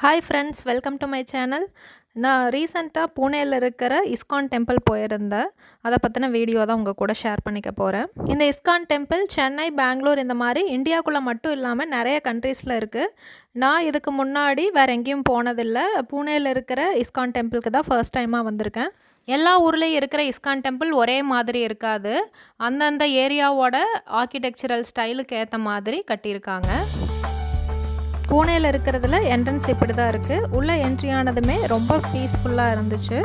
Hi friends, welcome to my channel. நான் ரீசெண்டாக பூனேயில் இருக்கிற இஸ்கான் டெம்பிள் போயிருந்தேன். அதை பற்றின வீடியோ தான் உங்கள் கூட ஷேர் பண்ணிக்க போகிறேன். இந்த இஸ்கான் டெம்பிள் சென்னை, பெங்களூர் இந்த மாதிரி இந்தியாவுக்குள்ளே மட்டும் இல்லாமல் நிறைய கண்ட்ரீஸில் இருக்குது. நான் இதுக்கு முன்னாடி வேறு எங்கேயும் போனதில்லை. பூனேயில் இருக்கிற இஸ்கான் டெம்பிளுக்கு தான் ஃபர்ஸ்ட் டைமாக வந்திருக்கேன். எல்லா ஊர்லேயும் இருக்கிற இஸ்கான் டெம்பிள் ஒரே மாதிரி இருக்காது. அந்தந்த ஏரியாவோட ஆர்கிடெக்சரல் ஸ்டைலுக்கு ஏற்ற மாதிரி கட்டியிருக்காங்க. பூனேயில் இருக்கிறதுல என்ட்ரன்ஸ் இப்படி தான் இருக்குது. உள்ளே என்ட்ரி ஆனதுமே ரொம்ப பீஸ்ஃபுல்லாக இருந்துச்சு.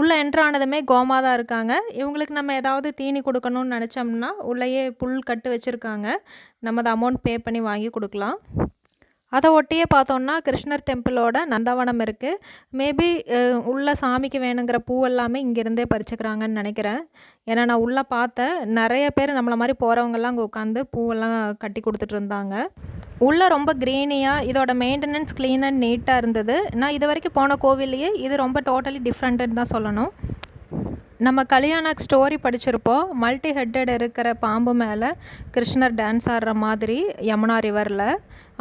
உள்ளே என்ட்ரு ஆனதுமே கோமா தான் இருக்காங்க. இவங்களுக்கு நம்ம ஏதாவது தீனி கொடுக்கணும்னு நினச்சோம்னா உள்ளேயே புல் கட்டு வச்சுருக்காங்க. நம்ம அதை அமௌண்ட் பே பண்ணி வாங்கி கொடுக்கலாம். அதை ஒட்டியே பார்த்தோன்னா கிருஷ்ணர் டெம்பிளோட நந்தவனம் இருக்குது. மேபி உள்ள சாமிக்கு வேணுங்கிற பூவெல்லாமே இங்கேருந்தே பறிச்சுக்கிறாங்கன்னு நினைக்கிறேன். ஏன்னா நான் உள்ளே பார்த்தேன், நிறைய பேர் நம்மளை மாதிரி போகிறவங்கெல்லாம் அங்கே உட்காந்து பூவெல்லாம் கட்டி கொடுத்துட்டு இருந்தாங்க. உள்ளே ரொம்ப க்ரீனியாக, இதோட மெயின்டெனன்ஸ் க்ளீன் அண்ட் நீட்டாக இருந்தது. நான் இது வரைக்கும் போன கோவில்லையே இது ரொம்ப டோட்டலி டிஃப்ரெண்ட்டுன்னு தான் சொல்லணும். நம்ம கல்யாணக் ஸ்டோரி படிச்சிருப்போம். மல்டி ஹெட்டட் இருக்கிற பாம்பு மேலே கிருஷ்ணர் டான்ஸ் ஆடுற மாதிரி யமுனா ரிவரில்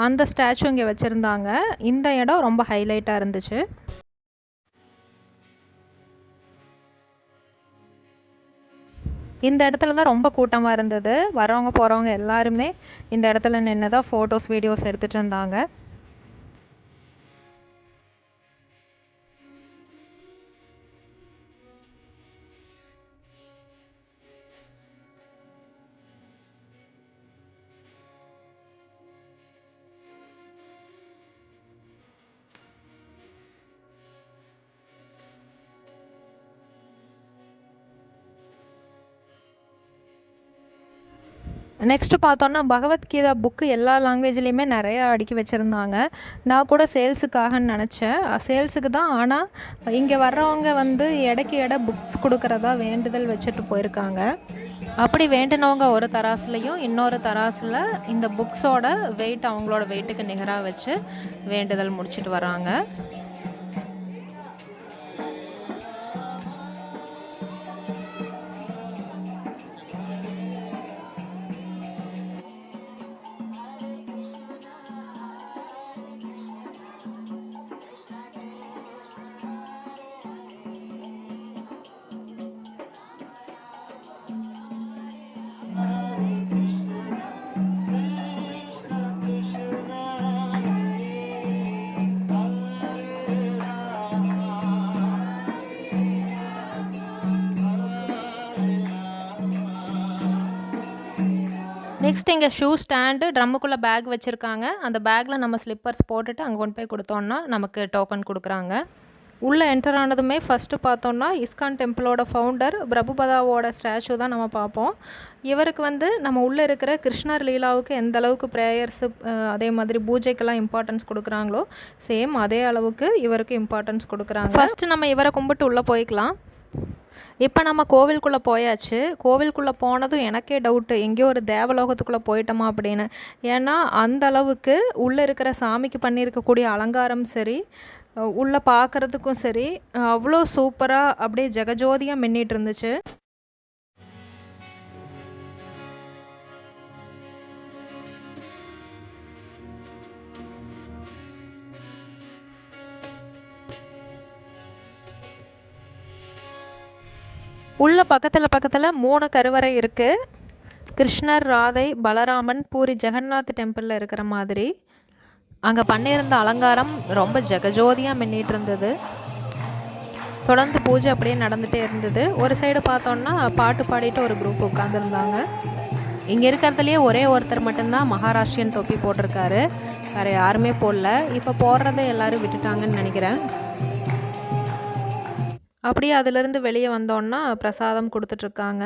அந்த ஸ்டாச்சு இங்கே வச்சுருந்தாங்க. இந்த இடம் ரொம்ப ஹைலைட்டாக இருந்துச்சு. இந்த இடத்துல தான் ரொம்ப கூட்டமாக இருந்தது. வரவங்க போகிறவங்க எல்லாருமே இந்த இடத்துல நின்று தான் ஃபோட்டோஸ், வீடியோஸ் எடுத்துகிட்டு இருந்தாங்க. நெக்ஸ்ட்டு பார்த்தோன்னா பகவத்கீதா புக்கு எல்லா லாங்குவேஜ்லேயுமே நிறையா அடுக்கி வச்சுருந்தாங்க. நான் கூட சேல்ஸுக்காகன்னு நினச்சேன். சேல்ஸுக்கு தான். ஆனால் இங்கே வர்றவங்க எடைக்கு எடை புக்ஸ் கொடுக்குறதா வேண்டுதல் வச்சுட்டு போயிருக்காங்க. அப்படி வேண்டினவங்க ஒரு தராசுலையும் இன்னொரு தராசில் இந்த புக்ஸோட வெயிட் அவங்களோட வெயிட்டுக்கு நிகராக வச்சு வேண்டுதல் முடிச்சுட்டு வராங்க. நெக்ஸ்ட் இங்கே ஷூ ஸ்டாண்டு, ட்ரம்முக்குள்ளே பேக் வச்சுருக்காங்க. அந்த பேக்கில் நம்ம ஸ்லிப்பர்ஸ் போட்டுட்டு அங்கே கொண்டு போய் கொடுத்தோன்னா நமக்கு டோக்கன் கொடுக்குறாங்க. உள்ளே என்டர் ஆனதுமே ஃபஸ்ட்டு பார்த்தோன்னா இஸ்கான் டெம்பிளோட ஃபவுண்டர் பிரபுபதாவோட ஸ்டாச்சு தான் நம்ம பார்ப்போம். இவருக்கு நம்ம உள்ளே இருக்கிற கிருஷ்ணர் லீலாவுக்கு எந்த அளவுக்கு ப்ரேயர்ஸு, அதே மாதிரி பூஜைக்கெல்லாம் இம்பார்ட்டன்ஸ் கொடுக்குறாங்களோ சேம் அதே அளவுக்கு இவருக்கு இம்பார்ட்டன்ஸ் கொடுக்குறாங்க. ஃபஸ்ட்டு நம்ம இவரை கும்பிட்டு உள்ளே போய்க்கலாம். இப்போ நம்ம கோவிலுக்குள்ளே போயாச்சு. கோவிலுக்குள்ளே போனதும் எனக்கே டவுட்டு, எங்கேயோ ஒரு தேவலோகத்துக்குள்ளே போயிட்டோமா அப்படின்னு. ஏன்னா அந்த அளவுக்கு உள்ளே இருக்கிற சாமிக்கு பண்ணியிருக்கக்கூடிய அலங்காரம் சரி, உள்ளே பார்க்குறதுக்கும் சரி, அவ்வளோ சூப்பராக அப்படியே ஜெகஜோதியாக மின்னிட்டு இருந்துச்சு. உள்ள பக்கத்தில் 3 கருவறை இருக்குது. கிருஷ்ணர், ராதை, பலராமன் பூரி ஜெகநாத் டெம்பிளில் இருக்கிற மாதிரி. அங்கே பண்ணியிருந்த அலங்காரம் ரொம்ப ஜெகஜோதியாக மின்னிட்டு இருந்தது. தொடர்ந்து பூஜை அப்படியே நடந்துகிட்டே இருந்தது. ஒரு சைடு பார்த்தோன்னா பாட்டு பாடிட்டு ஒரு குரூப் உட்காந்துருந்தாங்க. இங்கே இருக்கிறதுலையே ஒரே ஒருத்தர் மட்டும்தான் மகாராஷ்டிரியன் தொப்பி போட்டிருக்காரு. வேறு யாருமே போடல. இப்போ போடுறதை எல்லோரும் விட்டுட்டாங்கன்னு நினைக்கிறேன். அப்படியே அதிலிருந்து வெளியே வந்தோன்னா பிரசாதம் கொடுத்துட்ருக்காங்க.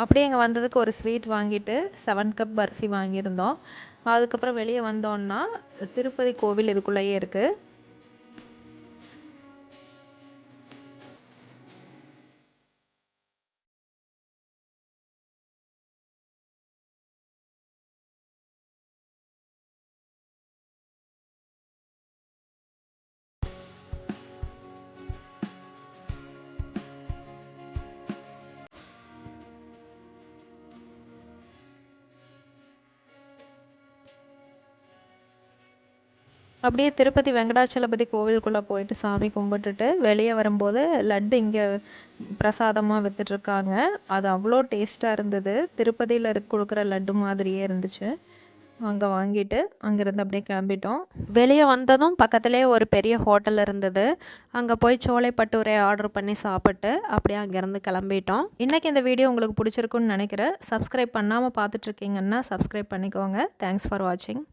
அப்படியே இங்கே வந்ததுக்கு ஒரு ஸ்வீட் வாங்கிட்டு 7 கப் பர்ஃபி வாங்கியிருந்தோம். அதுக்கப்புறம் வெளியே வந்தோன்னா திருப்பதி கோவில் இதுக்குள்ளேயே இருக்குது. அப்படியே திருப்பதி வெங்கடாச்சலபதி கோவிலுக்குள்ளே போயிட்டு சாமி கும்பிட்டுட்டு வெளியே வரும்போது லட்டு இங்கே பிரசாதமாக விற்றுட்ருக்காங்க. அது அவ்வளோ டேஸ்ட்டாக இருந்தது. திருப்பதியில் கொடுக்குற லட்டு மாதிரியே இருந்துச்சு. அங்கே வாங்கிட்டு அங்கேருந்து அப்படியே கிளம்பிட்டோம். வெளியே வந்ததும் பக்கத்துலேயே ஒரு பெரிய ஹோட்டல் இருந்தது. அங்கே போய் சோலை பட்டூரை ஆர்டர் பண்ணி சாப்பிட்டு அப்படியே அங்கேருந்து கிளம்பிட்டோம். இன்றைக்கி இந்த வீடியோ உங்களுக்கு பிடிச்சிருக்குன்னு நினைக்கிறேன். சப்ஸ்கிரைப் பண்ணாமல் பார்த்துட்ருக்கீங்கன்னா சப்ஸ்கிரைப் பண்ணிக்கோங்க. தேங்க்ஸ் ஃபார் வாட்சிங்.